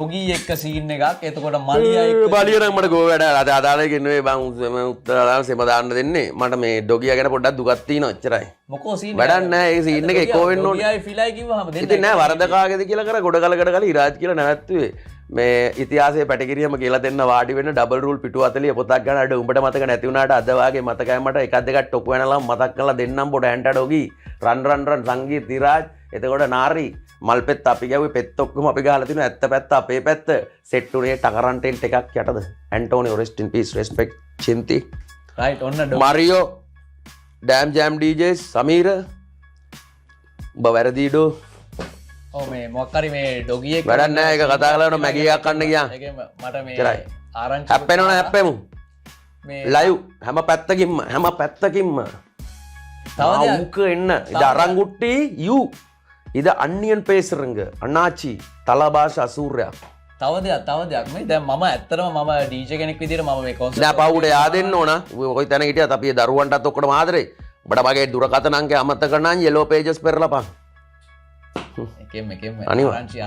ඔගී එක්ක සීන් එකක් එතකොට මලියා එක්ක බලියනම් මට ගෝ වැඩ අද අදාළේ නෙවෙයි බං උත්තර සෙම දාන්න දෙන්නේ මට මේ ඩොගියා ගැන පොඩ්ඩක් දුකක් තියෙනවා එච්චරයි මොකෝ සීන් වැඩක් නැහැ ඒ සීන් එක එකෝ වෙන්න ඕනේ ඔගියයි ෆිලයි කිව්වහම දෙන්න ඉතින් නෑ වරද කාගේද කියලා කර ගොඩ කලකට කල ඉරාජ් කියලා නැවැත්තුවේ මේ ඉතිහාසයේ පැටගිරියම කියලා දෙන්න වාඩි වෙන්න ඩබල් රූල් පිටු 40 පොතක් ගන්න අඩ උඹට මතක නැති වුණාට අද වාගේ මතකයි මට එකක් දෙකක් ටොකු වෙනලා මතක් කරලා දෙන්නම් පොඩ ඇන්ටා ඩොගි රන් සංගීත ඉරාජ් එතකොට නාරි මල් පෙත් අපි ගැව්වේ පෙත් ඔක්කොම අපි ගහලා තිනු ඇත්ත පැත්ත අපේ පැත්ත සෙට් උනේ ටකරන්ටෙන්ට් එකක් යටද ඇන්ටෝනියෝ රෙස්ට් ඉන් පීස් රෙස්පෙක්ට් චින්ති රයිට් ඔන්න මරියෝ ඩෑම් ජෑම් ඩීජේස් සමීර උඹ වැරදිඩෝ ඔව් මේ මොකක් හරි මේ ඩොගියෙක් වැඩක් නැහැ ඒක කතා කරලා මැගී එකක් කන්න ගියා ඒකෙන් මට මේ කරයි. ආරංචි හැප්පෙනවනේ හැප්පෙමු මේ ලයිව් හැම පැත්තකින්ම තව දෙයක් උක එන්න ඉද අරංගුට්ටි යු ඉද අන්නියන් පේසරංග අනාචි තලභාෂ අසූර්යා තව දෙයක් මේ දැන් මම ඇත්තටම මම ඩීජේ කෙනෙක් විදිහට මම මේ කොන්සර්ට් නෑ පවුඩ යා දෙන්න ඕන ඔය තැන හිටියත් අපි දරුවන්ටත් ඔක්කොටම ආදරේ උඹට මගේ දුරකථන අංකය අමතක කරන්න යෙලෝ පේජස් පෙරලපන් එකෙන් අනිවා. ආරංචි